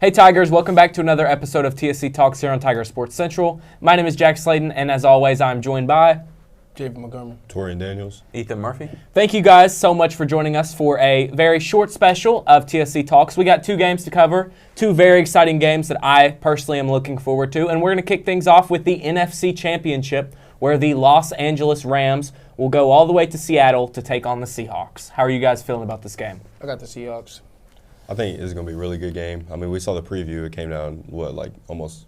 Hey Tigers, welcome back to another episode of TSC Talks here on Tiger Sports Central. My name is Jack Slayton, and as always, I'm joined by Javen Montgomery, Torian Daniels, Ethan Murphy. Thank you guys so much for joining us for a very short special of TSC Talks. We got two games to cover, two very exciting games that I personally am looking forward to, and we're going to kick things off with the NFC Championship, where the Los Angeles Rams will go all the way to Seattle to take on the Seahawks. How are you guys feeling about this game? I got the Seahawks. I think it's going to be a really good game. I mean, we saw the preview. It came down, almost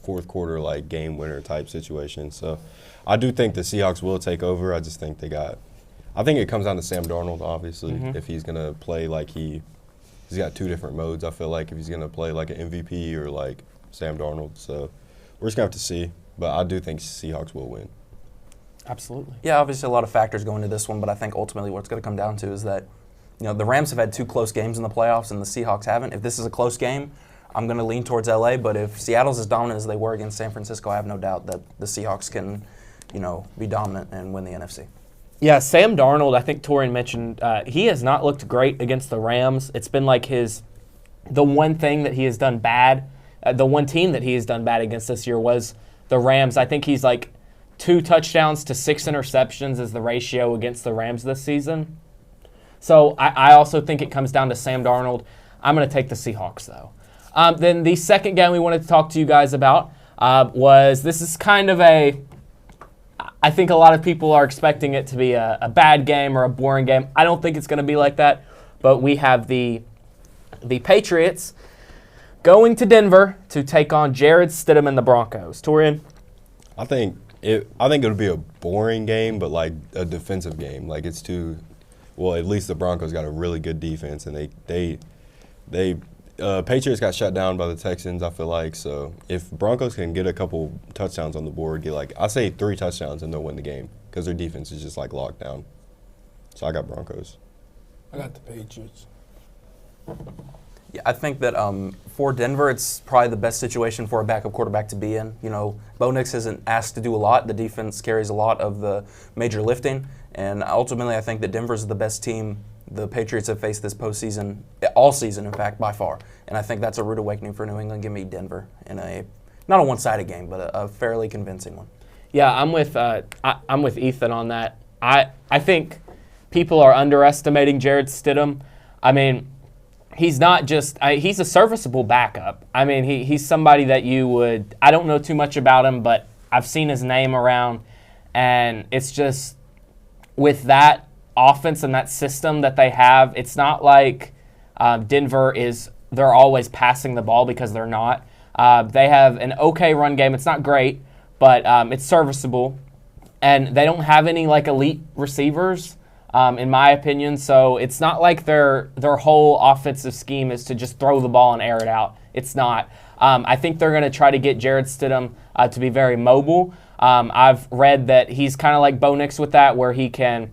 fourth quarter, game winner type situation. So I do think the Seahawks will take over. I just think I think it comes down to Sam Darnold, obviously, if he's going to play he's got two different modes, I feel like, if he's going to play like an MVP or like Sam Darnold. So we're just going to have to see. But I do think Seahawks will win. Absolutely. Yeah, obviously a lot of factors go into this one, but I think ultimately what it's going to come down to is that the Rams have had two close games in the playoffs and the Seahawks haven't. If this is a close game, I'm going to lean towards LA, but if Seattle's as dominant as they were against San Francisco, I have no doubt that the Seahawks can, be dominant and win the NFC. Yeah, Sam Darnold, I think Torian mentioned, he has not looked great against the Rams. It's been like the one thing that he has done bad, the one team that he has done bad against this year was the Rams. I think he's 2 touchdowns to 6 interceptions is the ratio against the Rams this season. So I also think it comes down to Sam Darnold. I'm going to take the Seahawks, though. Then the second game we wanted to talk to you guys about this is kind of I think a lot of people are expecting it to be a bad game or a boring game. I don't think it's going to be like that, but we have the Patriots going to Denver to take on Jared Stidham and the Broncos. Torian? I think it'll be a boring game, but a defensive game. It's too. Well, at least the Broncos got a really good defense, and they Patriots got shut down by the Texans, I feel like. So if Broncos can get a couple touchdowns on the board, I say 3 touchdowns, and they'll win the game because their defense is just locked down. So I got Broncos. I got the Patriots. Yeah, I think that for Denver, it's probably the best situation for a backup quarterback to be in. Bo Nix isn't asked to do a lot. The defense carries a lot of the major lifting. And ultimately, I think that Denver's the best team the Patriots have faced this postseason, all season, in fact, by far. And I think that's a rude awakening for New England. Give me Denver in not a one-sided game, but a fairly convincing one. Yeah, I'm with Ethan on that. I think people are underestimating Jared Stidham. I mean, he's not just he's a serviceable backup. I mean, he's somebody that I don't know too much about him, but I've seen his name around, and it's just with that offense and that system that they have, it's not like Denver they're always passing the ball, because they're not. They have an okay run game. It's not great, but it's serviceable, and they don't have any elite receivers, in my opinion. So it's not like their whole offensive scheme is to just throw the ball and air it out. It's not. I think they're going to try to get Jared Stidham to be very mobile. I've read that he's kind of like Bo Nix with that, where he can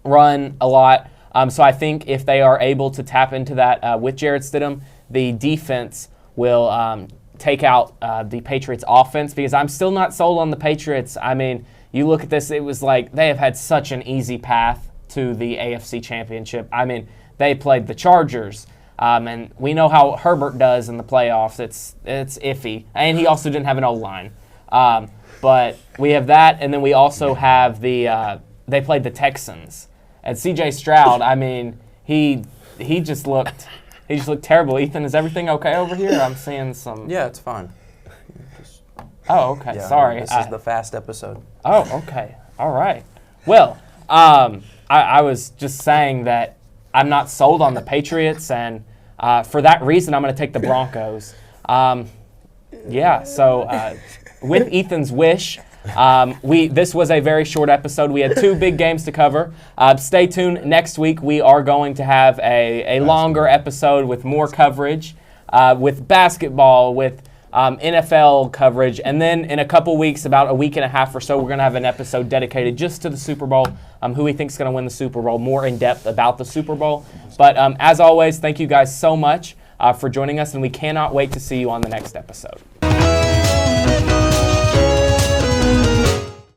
run a lot. So I think if they are able to tap into that with Jared Stidham, the defense will take out the Patriots' offense, because I'm still not sold on the Patriots. I mean, you look at this, it was like they have had such an easy path to the AFC Championship. I mean, they played the Chargers, and we know how Herbert does in the playoffs. It's iffy. And he also didn't have an O-line. But we have that, and then we also have they played the Texans. And C.J. Stroud, I mean, he just looked terrible. Ethan, is everything okay over here? I'm seeing some. Yeah, it's fine. Oh, okay. Yeah, sorry. This is the fast episode. Oh, okay. All right. Well, I was just saying that I'm not sold on the Patriots, and for that reason, I'm going to take the Broncos. So with Ethan's wish, this was a very short episode. We had 2 big games to cover. Stay tuned. Next week, we are going to have a longer episode with more coverage, with basketball, with NFL coverage. And then in a couple weeks, about a week and a half or so, we're going to have an episode dedicated just to the Super Bowl, who we think is going to win the Super Bowl, more in depth about the Super Bowl. But as always, thank you guys so much for joining us, and we cannot wait to see you on the next episode.